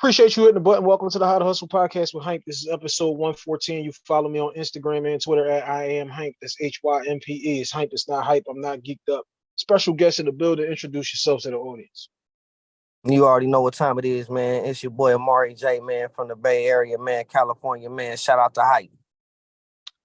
Appreciate you hitting the button. Welcome to the How to Hustle podcast with Hank. This is episode 114. You follow me on Instagram and Twitter at I am Hank. That's HYMPE. It's Hank. It's not hype. I'm not geeked up. Special guest in the building. Introduce yourself to the audience. You already know what time it is, man. It's your boy Amari J, man, from the Bay Area, man, California, man. Shout out to Hype.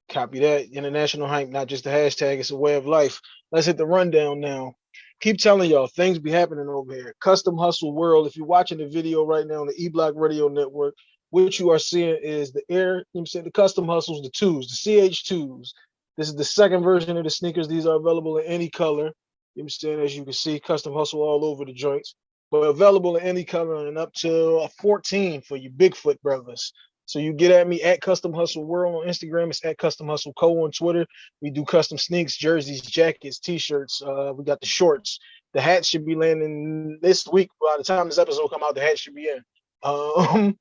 Copy that. International hype, not just a hashtag. It's a way of life. Let's hit the rundown now. Keep telling y'all, things be happening over here. Custom Hustle World. If you're watching the video right now on the E-Block Radio Network, what you are seeing is the the Custom Hustles, the twos, the CH2s. This is the second version of the sneakers. These are available in any color. As you can see, Custom Hustle all over the joints, but available in any color and up to a 14 for you Bigfoot brothers. So you get at me at Custom Hustle World on Instagram. It's at Custom Hustle Co on Twitter. We do custom sneaks, jerseys, jackets, t-shirts. We got the shorts. The hats should be landing this week. By the time this episode come out, the hats should be in.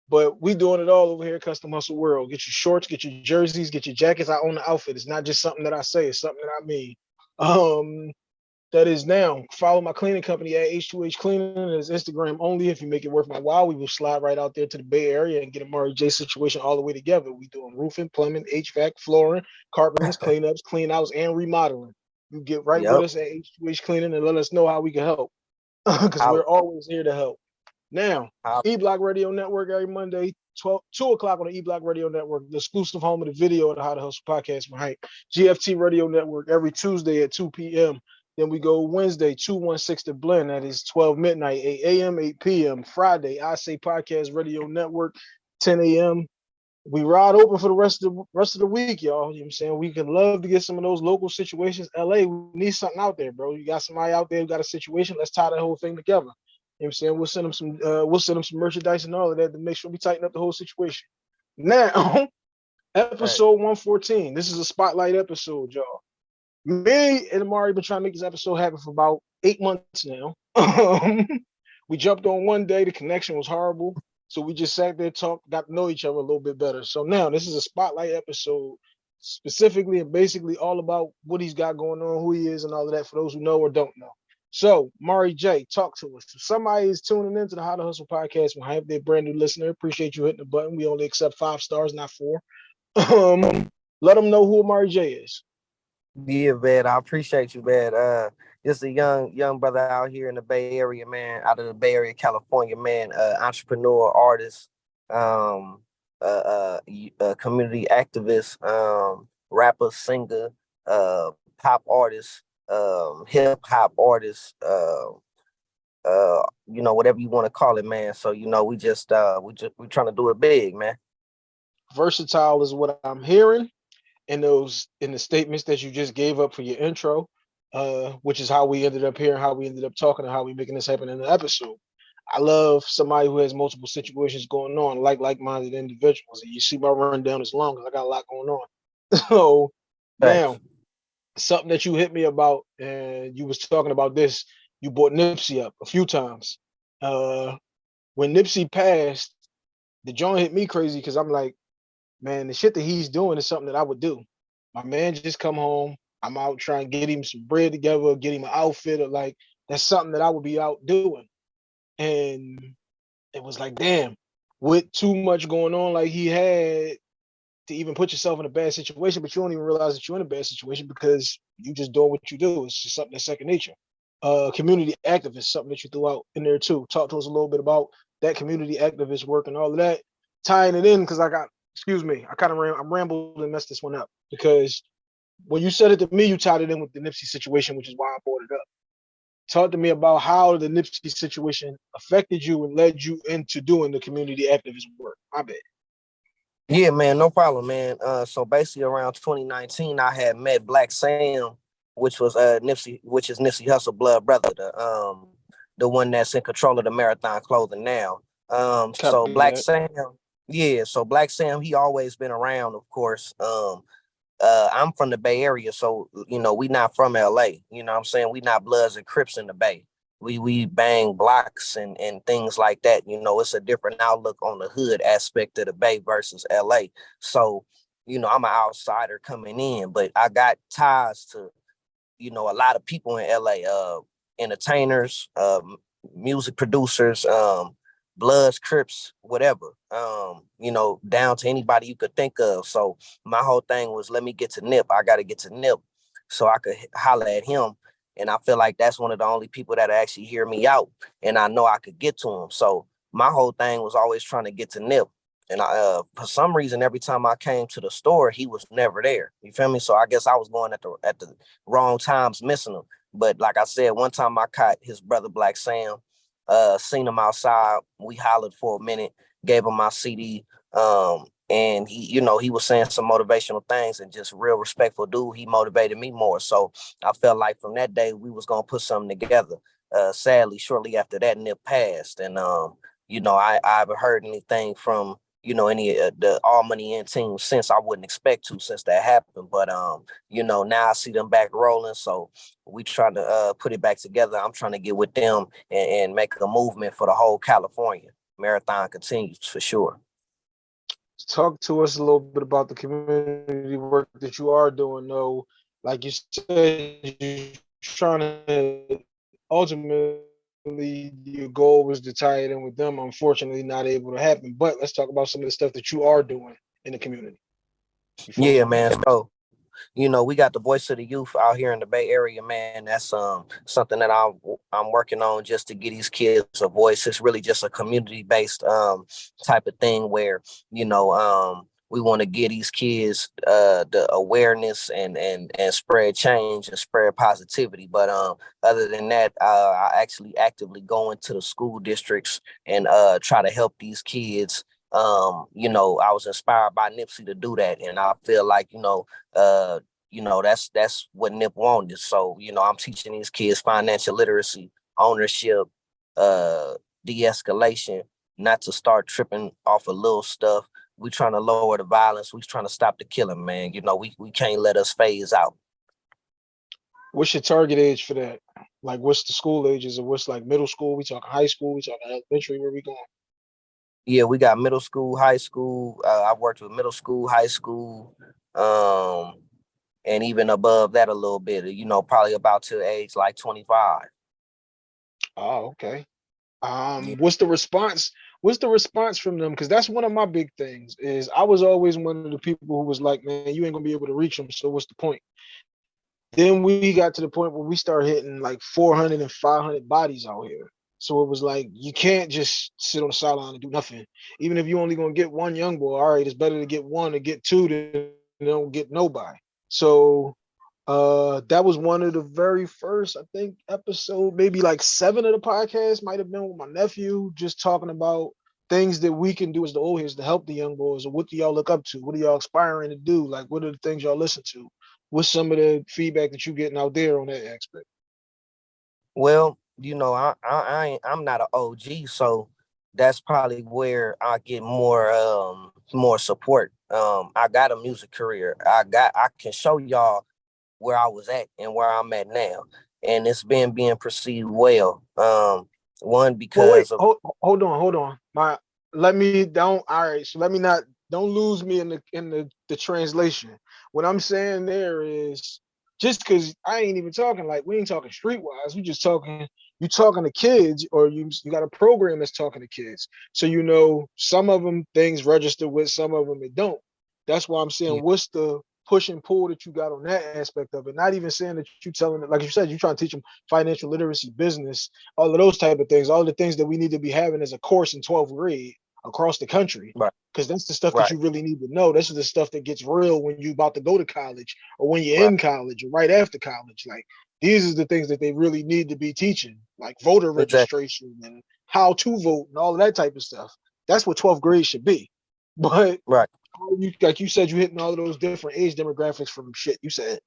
But we doing it all over here at Custom Hustle World. Get your shorts, get your jerseys, get your jackets. I own the outfit. It's not just something that I say. It's something that I mean. That is now. Follow my cleaning company at H2H Cleaning. It's Instagram only. If you make it worth my while, we will slide right out there to the Bay Area and get a Amari J situation all the way together. We doing roofing, plumbing, HVAC, flooring, carpeting, cleanups, clean outs, and remodeling. You get right with us at H2H Cleaning and let us know how we can help. Because we're always here to help. Now, E-Block Radio Network every Monday, 2 o'clock on the E-Block Radio Network, the exclusive home of the video of the How to Hustle podcast with Hype. GFT Radio Network every Tuesday at 2 p.m. Then we go Wednesday, 216 The Blend. That is 12 midnight, 8 a.m., 8 p.m. Friday, I Say Podcast Radio Network, 10 a.m. We ride open for the rest of the week, y'all. You know what I'm saying? We could love to get some of those local situations. LA, we need something out there, bro. You got somebody out there who got a situation. Let's tie the whole thing together. You know what I'm saying? We'll send them some merchandise and all of that to make sure we tighten up the whole situation. Now, episode 114. This is a spotlight episode, y'all. Me and Amari been trying to make this episode happen for about 8 months now. We jumped on one day. The connection was horrible. So we just sat there, talked, got to know each other a little bit better. So now this is a spotlight episode specifically and basically all about what he's got going on, who he is, and all of that for those who know or don't know. So, Amari J, talk to us. If somebody is tuning into the How to Hustle podcast, when I have their brand new listener, appreciate you hitting the button. We only accept 5 stars, not 4. Let them know who Amari J is. Yeah, man, I appreciate you, man. Just a young brother out here in the Bay Area, man, out of the Bay Area, California, man, entrepreneur, artist, community activist, rapper, singer, pop artist, hip hop artist, whatever you want to call it, man. So, we trying to do it big, man. Versatile is what I'm hearing. In the statements that you just gave up for your intro, which is how we ended up here, how we ended up talking, and how we making this happen in the episode. I love somebody who has multiple situations going on, like-minded individuals. And you see my rundown is long because I got a lot going on. So now, something that you hit me about, and you was talking about this, you brought Nipsey up a few times. When Nipsey passed, the joint hit me crazy because I'm like, man, the shit that he's doing is something that I would do. My man just come home. I'm out trying to get him some bread together, get him an outfit, or like that's something that I would be out doing. And it was like, damn, with too much going on, like he had to even put yourself in a bad situation, but you don't even realize that you're in a bad situation because you just doing what you do. It's just something that's second nature. Community activist, something that you threw out in there too. Talk to us a little bit about that community activist work and all of that, tying it in because I'm rambled and messed this one up because when you said it to me, you tied it in with the Nipsey situation, which is why I brought it up. Talk to me about how the Nipsey situation affected you and led you into doing the community activist work. My bad. Yeah, man, no problem, man. So basically around 2019, I had met Black Sam, which was Nipsey Hussle blood brother, the one that's in control of the Marathon Clothing now. So Black Sam. Yeah, so Black Sam, he always been around, of course. I'm from the Bay Area, so, we not from LA. You know what I'm saying? We not Bloods and Crips in the Bay. We bang blocks and things like that. It's a different outlook on the hood aspect of the Bay versus LA. So, I'm an outsider coming in, but I got ties to, a lot of people in LA, entertainers, music producers, Bloods, Crips, whatever, down to anybody you could think of. So my whole thing was, let me get to Nip. I got to get to Nip so I could holler at him. And I feel like that's one of the only people that actually hear me out. And I know I could get to him. So my whole thing was always trying to get to Nip. And for some reason, every time I came to the store, he was never there. You feel me? So I guess I was going at the wrong times, missing him. But like I said, one time I caught his brother Black Sam, seen him outside. We hollered for a minute, gave him my CD. And he was saying some motivational things, and just real respectful dude. He motivated me more. So I felt like from that day we was gonna put something together. Sadly, shortly after that, Nip passed, and I haven't heard anything from any the All Money In team since. I wouldn't expect to, since that happened. But now I see them back rolling, so we trying to put it back together. I'm trying to get with them and make a movement for the whole California. Marathon continues for sure. Talk to us a little bit about the community work that you are doing, though. Like you said, you're trying to ultimately, your goal was to tie it in with them. Unfortunately, not able to happen. But let's talk about some of the stuff that you are doing in the community. Yeah, man. So we got the Voice of the Youth out here in the Bay Area, man. That's something that I'm working on, just to get these kids a voice. It's really just a community based type of thing where we want to get these kids the awareness and spread change and spread positivity. But other than that, I actually actively go into the school districts and try to help these kids. I was inspired by Nipsey to do that, and I feel like that's what Nip wanted. So I'm teaching these kids financial literacy, ownership, uh de-escalation, not to start tripping off of little stuff. We trying to lower the violence. We trying to stop the killing, man. We can't let us phase out. What's your target age for that? Like, what's the school ages, or what's like middle school? We talking high school? We talking elementary? Where we going? Yeah, we got middle school, high school. I've worked with middle school, high school, and even above that a little bit. Probably about to age like 25. Oh, okay. Yeah. What's the response? What's the response from them? Because that's one of my big things. Is I was always one of the people who was like, man, you ain't gonna be able to reach them. So what's the point? Then we got to the point where we start hitting like 400 and 500 bodies out here. So it was like, you can't just sit on the sideline and do nothing. Even if you only gonna get one young boy, all right, it's better to get one or get two than don't get nobody. So that was one of the very first, I think, episode, maybe like 7 of the podcast might have been with my nephew, just talking about things that we can do as the old heads to help the young boys. Or what do y'all look up to? What are y'all aspiring to do? Like, what are the things y'all listen to? What's some of the feedback that you getting out there on that aspect? Well, I'm not an OG, so that's probably where I get more support. I got a music career. I can show y'all where I was at and where I'm at now, and it's been being perceived well. One, Well, wait, because of hold on. Let me don't. All right, so let me not, don't lose me in the translation. What I'm saying there is, just because I ain't even talking, like, we ain't talking streetwise. We just talking. You talking to kids, or you got a program that's talking to kids. So some of them things register with, some of them it don't. That's why I'm saying, yeah, what's the push and pull that you got on that aspect of it? Not even saying that you telling it, like you said, you trying to teach them financial literacy, business, all of those type of things, all the things that we need to be having as a course in 12th grade across the country. right, Because that's the stuff that right, you really need to know. This is the stuff that gets real when you about to go to college, or when you're right, in college, or right after college. Like, these are the things that they really need to be teaching, like voter exactly, registration and how to vote and all of that type of stuff. That's what 12th grade should be. But right. like you said, you hitting all of those different age demographics from shit. You said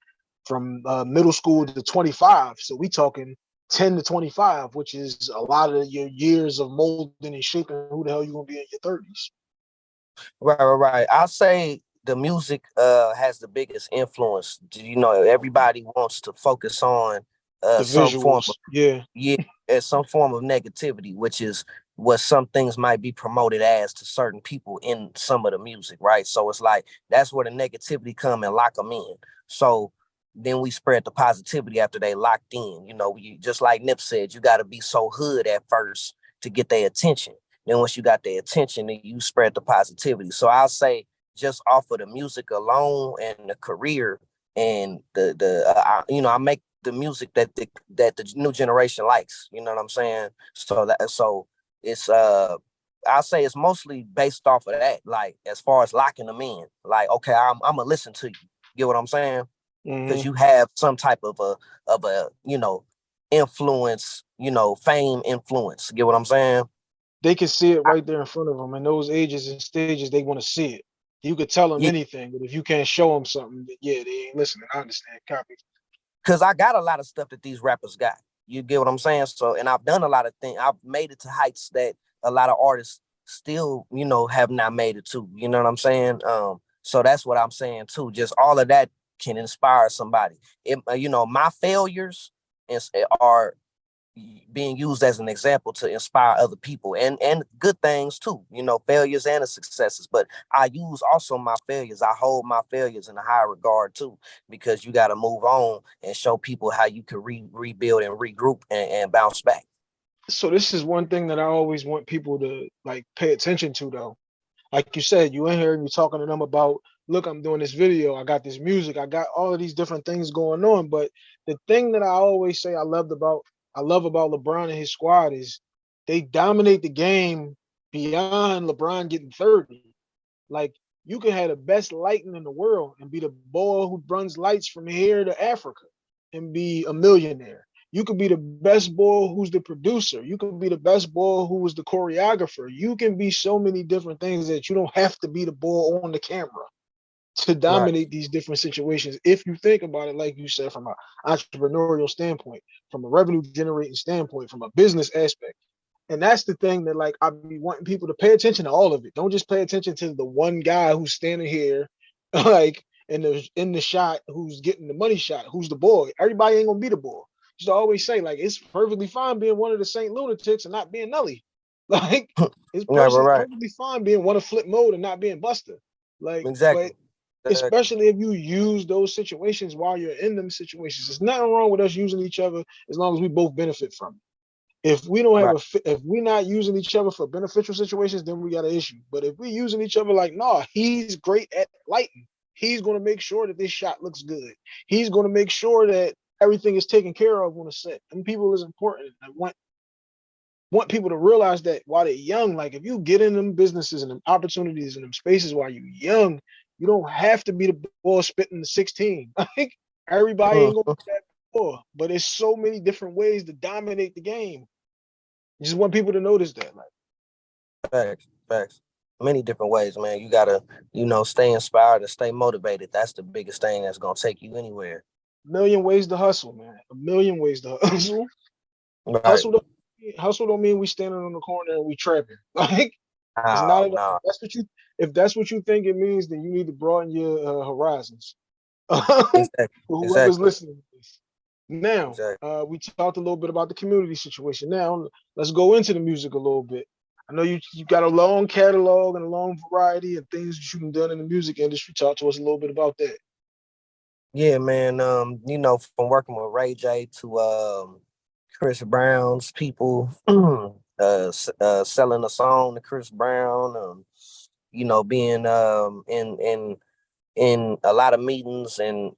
from middle school to 25. So we talking 10 to 25, which is a lot of your years of molding and shaping who the hell you gonna be in your 30s. Right. I'll say the music has the biggest influence. Everybody wants to focus on The some form visuals, of yeah. yeah, some form of negativity, which is what some things might be promoted as to certain people in some of the music, right? So it's like that's where the negativity come and lock them in. So then we spread the positivity after they locked in. Just like Nip said, you got to be so hood at first to get their attention. Then once you got their attention, then you spread the positivity. So I'll say just off of the music alone and the career and I make the music that the new generation likes. You know what I'm saying? So it's I'll say it's mostly based off of that. Like as far as locking them in, like okay, I'm gonna listen to you. Get what I'm saying? Because you have some type of a influence, fame influence. Get what I'm saying? They can see it right there in front of them. In those ages and stages, they want to see it. You could tell them Yeah, anything, but if you can't show them something, yeah, they ain't listening. I understand. Copy. because I got a lot of stuff that these rappers got. You get what I'm saying? So, and I've done a lot of things. I've made it to heights that a lot of artists still, have not made it to. You know what I'm saying? So that's what I'm saying too. Just all of that can inspire somebody. My failures are being used as an example to inspire other people and good things too, failures and the successes. But I use also my failures. I hold my failures in a high regard too, because you got to move on and show people how you can rebuild and regroup and bounce back. So this is one thing that I always want people to like pay attention to though. Like you said, you in here and you're talking to them about, look, I'm doing this video, I got this music, I got all of these different things going on. But the thing that I always say I love about LeBron and his squad is they dominate the game beyond LeBron getting 30. Like you can have the best lighting in the world and be the boy who runs lights from here to Africa and be a millionaire. You could be the best boy who's the producer. You could be the best boy who was the choreographer. You can be so many different things that you don't have to be the boy on the camera to Right. dominate these different situations. If you think about it, like you said, from an entrepreneurial standpoint, from a revenue generating standpoint, from a business aspect. And that's the thing that like I be wanting people to pay attention to all of it. Don't just pay attention to the one guy who's standing here, like in the shot, who's getting the money shot, who's the boy. Everybody ain't gonna be the boy. Just always say like it's perfectly fine being one of the Saint Lunatics and not being Nelly. Like it's Yeah, right. perfectly fine being one of Flip Mode and not being Buster. Like, Exactly. but especially if you use those situations while you're in them situations, there's nothing wrong with us using each other as long as we both benefit from it. If we don't have Right. if we're not using each other for beneficial situations, then we got an issue. But if we're using each other like, nah, he's great at lighting. He's going to make sure that this shot looks good. He's going to make sure that everything is taken care of on the set. And people is important. I want people to realize that while they're young, like if you get in them businesses and them opportunities and them spaces while you're young, you don't have to be the ball spitting the 16. Like everybody ain't gonna Mhm. be that ball, but there's so many different ways to dominate the game. Just want people to notice that. Like Facts. Facts. Many different ways, man. You gotta, stay inspired and stay motivated. That's the biggest thing that's gonna take you anywhere. a million ways to hustle, man. A million ways to hustle. Right. Hustle don't mean we standing on the corner and we trapping. Like it's not No, at all. no. If that's what you think it means, then you need to broaden your horizons. Exactly. Whoever's Exactly. listening to this. Now, Exactly. we talked a little bit about the community situation. Now, let's go into the music a little bit. I know you got a long catalog and a long variety of things that you've done in the music industry. Talk to us a little bit about that. Yeah, man. From working with Ray J to Chris Brown's people, selling a song to Chris Brown, being in a lot of meetings and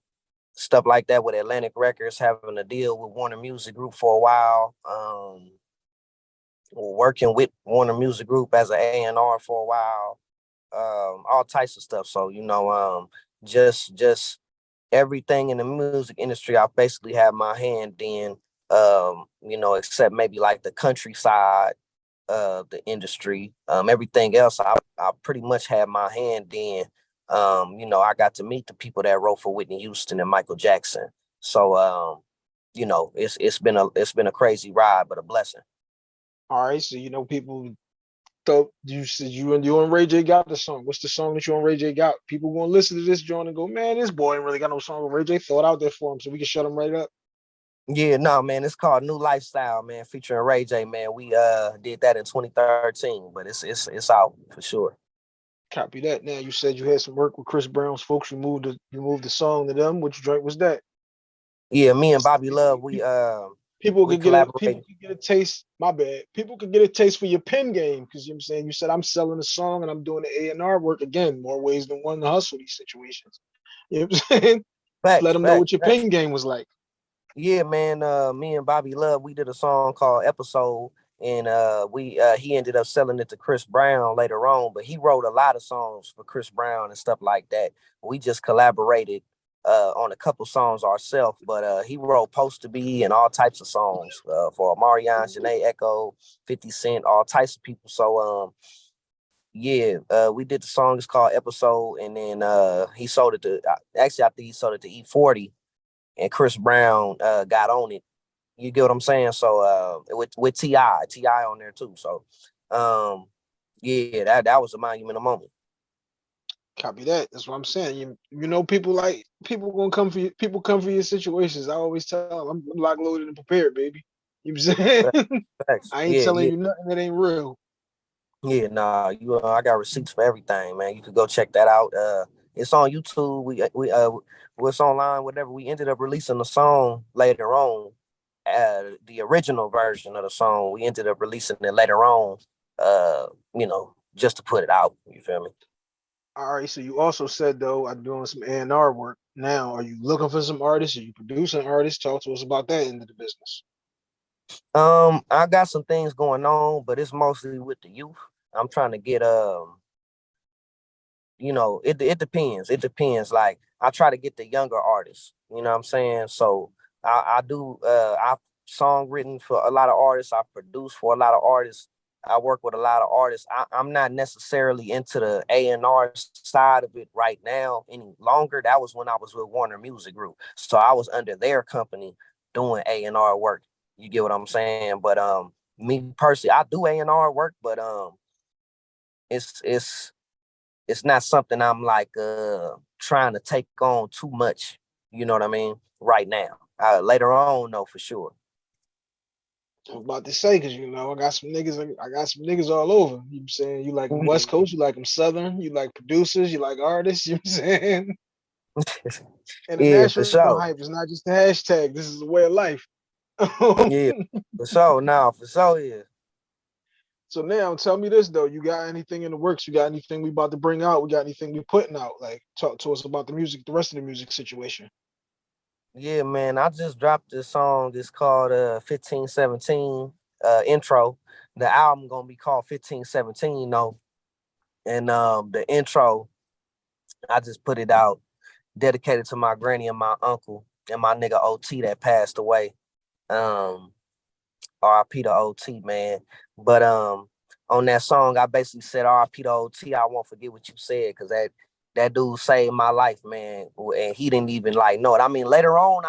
stuff like that with Atlantic Records, having a deal with Warner Music Group for a while, working with Warner Music Group as an A&R for a while, all types of stuff. So, just everything in the music industry, I basically have my hand in, except maybe like the countryside of the industry. Everything else, I pretty much had my hand in. I got to meet the people that wrote for Whitney Houston and Michael Jackson. So, it's been a crazy ride, but a blessing. All right, so people thought you said you and Ray J got the song. What's the song that you and Ray J got? People gonna listen to this joint and go, man, this boy ain't really got no song. Ray J throw it out there for him, so we can shut him right up. Yeah, no, man, it's called New Lifestyle, man, featuring Ray J, man. We did that in 2013, but it's out for sure. Copy that. Now you said you had some work with Chris Brown's folks. You moved the song to them. Which joint was that? Yeah, me and Bobby Love, we We people collaborated. could get a taste. My bad. People could get a taste for your pen game because you know what I'm saying. You said I'm selling a song and I'm doing the A&R work again. More ways than one to hustle these situations. You know what I'm saying? Let Facts, them know what facts, your facts. pen game was like. Yeah, man. Me and Bobby Love, we did a song called Episode, and we he ended up selling it to Chris Brown later on. But he wrote a lot of songs for Chris Brown and stuff like that. We just collaborated on a couple songs ourselves. But he wrote "Post to Be" and all types of songs for Amari, Janae Echo, 50 Cent, all types of people. So yeah, we did the song. It's called Episode, and then he sold it to. Actually, I think he sold it to E40, and Chris Brown got on it. You get what I'm saying? So with Ti on there too. So yeah, that was a monumental moment. Copy that. That's what I'm saying. You know, people gonna come for you. People come for your situations. I always tell them I'm locked, loaded, and prepared, baby. You know what I'm saying? Facts. I ain't Yeah, telling yeah, you nothing that ain't real. yeah. Nah, you. I got receipts for everything, man. You could go check that out. It's on YouTube. It's online. Whatever. We ended up releasing the song later on. The original version of the song. We ended up releasing it later on. Just to put it out. You feel me? All right. So you also said though I'm doing some A&R work. Now, are you looking for some artists? Are you producing artists? Talk to us about that end of the business. I got some things going on, but it's mostly with the youth. I'm trying to get it depends. It depends. Like I try to get the younger artists. You know what I'm saying? So I've song written for a lot of artists. I produce for a lot of artists. I work with a lot of artists. I'm not necessarily into the A&R side of it right now any longer. That was when I was with Warner Music Group. So I was under their company doing A&R work. You get what I'm saying? But me personally, I do A&R work, but it's it's it's not something I'm like trying to take on too much. You know what I mean? Right now. Later on, no, for sure. I'm about to say because you know I got some niggas. I got some niggas all over. You know what I'm saying? You like them West Coast? You like them Southern? You like producers? You like artists? You know what I'm saying? Yeah, for International sure. hype is not just a hashtag. This is a way of life. Yeah, for sure. No, for sure. Yeah. So now tell me this though. You got anything in the works? You got anything we about to bring out? We got anything we putting out? Like talk to us about the music, the rest of the music situation. Yeah, man. I just dropped this song. It's called 1517 intro. The album gonna be called 1517 though. And the intro, I just put it out dedicated to my granny and my uncle and my nigga OT that passed away. Um RIP to OT, man. But on that song, I basically said RIP to OT. I won't forget what you said because that dude saved my life, man. And he didn't even like know it. I mean, later on,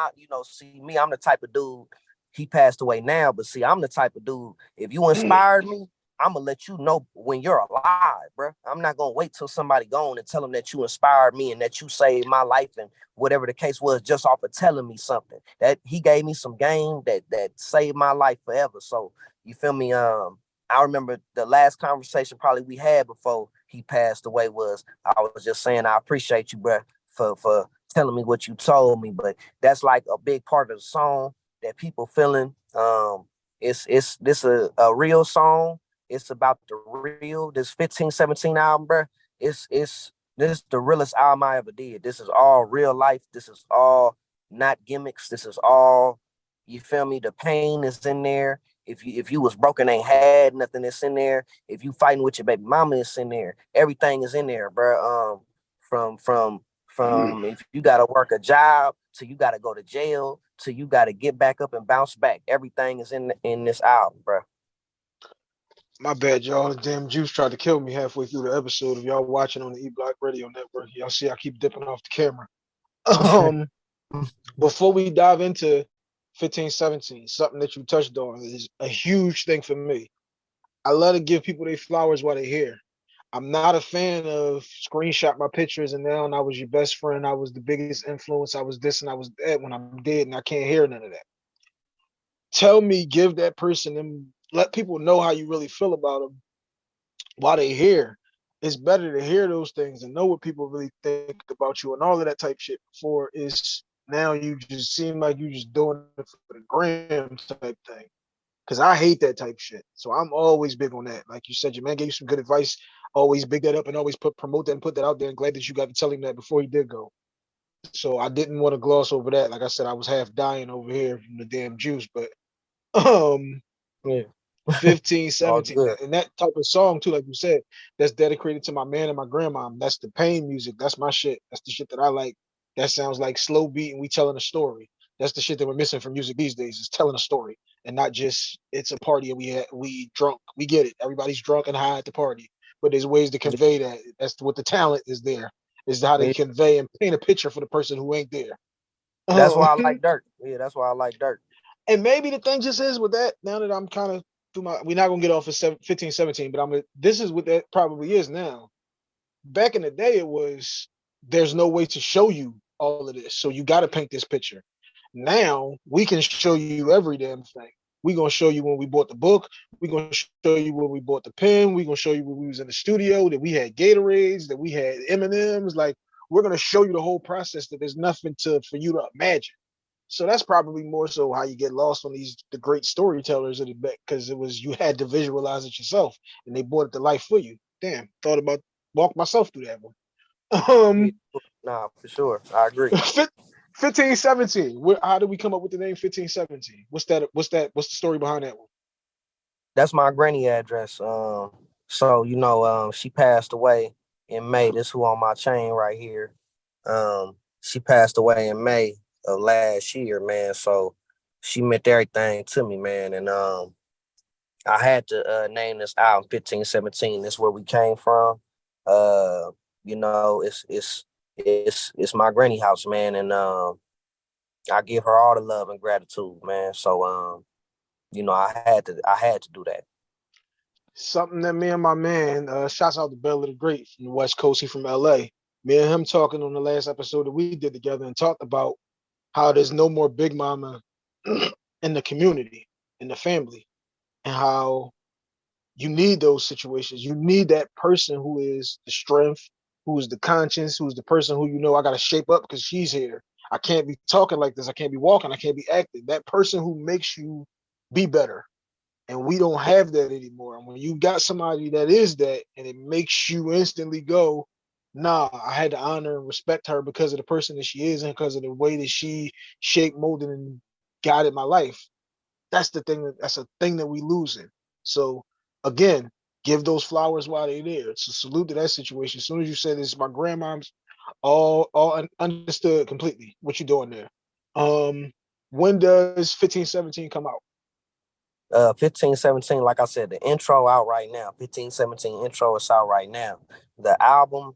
see me, I'm the type of dude. He passed away now, but see, I'm the type of dude. If you inspired me, I'm gonna let you know when you're alive, bro. I'm not gonna wait till somebody gone and tell them that you inspired me and that you saved my life and whatever the case was, just off of telling me something. That he gave me some game that saved my life forever. So you feel me? I remember the last conversation probably we had before he passed away was I was just saying I appreciate you, bro, for telling me what you told me. But that's like a big part of the song that people feeling. It's this a real song. It's about the real. This 1517 album, bro. It's this is the realest album I ever did. This is all real life. This is all not gimmicks. This is all, you feel me? The pain is in there. If you was broken, ain't had nothing, that's in there. If you fighting with your baby mama, it's in there. Everything is in there, bro. From from from if you gotta work a job to you gotta go to jail to you gotta get back up and bounce back. Everything is in this album, bro. My bad, y'all. Damn juice tried to kill me halfway through the episode. If y'all watching on the E Block Radio Network, y'all see I keep dipping off the camera. Um, before we dive into 1517, something that you touched on is a huge thing for me. I love to give people their flowers while they're here. I'm not a fan of screenshot my pictures and now I was your best friend. I was the biggest influence. I was this and I was that when I'm dead and I can't hear none of that. Tell me, give that person and let people know how you really feel about them while they're here. It's better to hear those things and know what people really think about you and all of that type shit before is Now you just seem like you just doing it for the gram type thing. Cause I hate that type shit. So I'm always big on that. Like you said, your man gave you some good advice. Always big that up and always promote that and put that out there. And glad that you got to tell him that before he did go. So I didn't want to gloss over that. Like I said, I was half dying over here from the damn juice, but um Yeah. 15, All 17. good. And that type of song too, like you said, that's dedicated to my man and my grandma. That's the pain music. That's my shit. That's the shit that I like. That sounds like slow beat and we telling a story. That's the shit that we're missing from music these days, is telling a story and not just it's a party and we drunk. We get it. Everybody's drunk and high at the party. But there's ways to convey that. That's what the talent is there. Is how to Yeah. convey and paint a picture for the person who ain't there. That's why I Um, like Dirk. Yeah, that's why I like Dirk. and maybe the thing just is with that, now that I'm kind of through my, we're not gonna get off at 15, 17, but this is what that probably is now. Back in the day, it was there's no way to show you all of this. So you got to paint this picture. Now we can show you every damn thing. We're gonna show you when we bought the book. We're gonna show you when we bought the pen. We're gonna show you when we was in the studio, that we had Gatorades, that we had M&Ms. Like we're gonna show you the whole process, that there's nothing to for you to imagine. So that's probably more so how you get lost on the great storytellers of the back, because it was, you had to visualize it yourself and they brought it to life for you. Damn, thought about walk myself through that one. Yeah. Um Nah, for sure. I agree. 15, 17. How did we come up with the name 15, 17? What's the story behind that one? That's my granny address. So she passed away in May. This who on my chain right here. She passed away in May of last year, man. So she meant everything to me, man. And I had to name this album 1517. That's where we came from. Uh, it's my granny house, man, and I give her all the love and gratitude, man. So I had to do that. Something that me and my man, shouts out to Bella the Great from the West Coast, he from LA. Me and him talking on the last episode that we did together and talked about how there's no more Big Mama in the community, in the family, and how you need those situations. You need that person who is the strength, who is the conscience, who's the person who, I got to shape up because she's here. I can't be talking like this. I can't be walking. I can't be acting. That person who makes you be better. And we don't have that anymore. And when you got somebody that is that, and it makes you instantly go, nah, I had to honor and respect her because of the person that she is and because of the way that she shaped, molded, and guided my life. That's a thing that we losing. So again, give those flowers while they're there. So salute to that situation. As soon as you said this, my grandmom's all understood completely what you're doing there. When does 1517 come out? 1517, like I said, the intro out right now. 1517 intro is out right now. The album,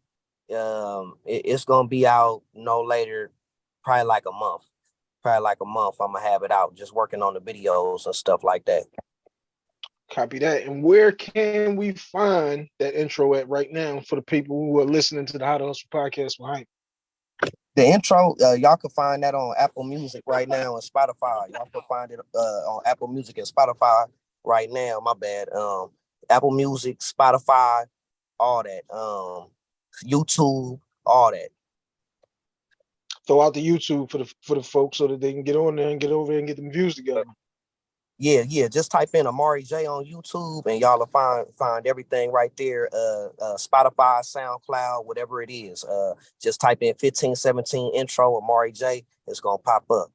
it's gonna be out no later, probably like a month. Probably like a month. I'm gonna have it out, just working on the videos and stuff like that. Copy that. And where can we find that intro at right now for the people who are listening to the How to Hustle podcast behind? The intro, y'all can find that on Apple Music right now and Spotify. Y'all can find it on Apple Music and Spotify right now. My bad. Apple Music, Spotify, all that. YouTube, all that. Throw out the YouTube for the folks so that they can get on there and get over there and get them views together. Yeah. Just type in Amari J on YouTube and y'all will find everything right there. Spotify, SoundCloud, whatever it is. Just type in 1517 intro Amari J. It's gonna pop up.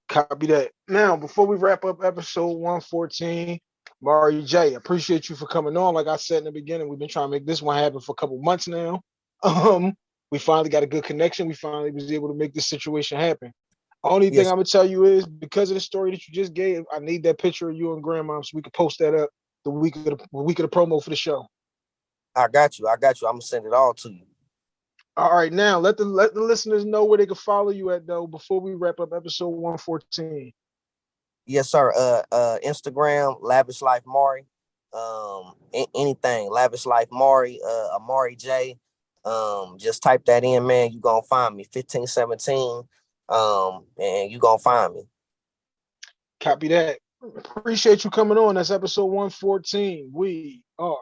Copy that. Now, before we wrap up episode 114, Mari J, appreciate you for coming on. Like I said in the beginning, we've been trying to make this one happen for a couple months now. We finally got a good connection. We finally was able to make this situation happen. Only thing Yes, I'm gonna tell you is, because of the story that you just gave, I need that picture of you and grandma so we can post that up the week of the promo for the show. I got you. I'm gonna send it all to you. All right, now let the listeners know where they can follow you at though before we wrap up episode 114. Yes, sir. Instagram, Lavish Life Mari. Anything, Lavish Life Mari, Amari J. Just type that in, man. You gonna find me. 1517. And you gonna find me. Copy that. Appreciate you coming on. That's episode 114. We are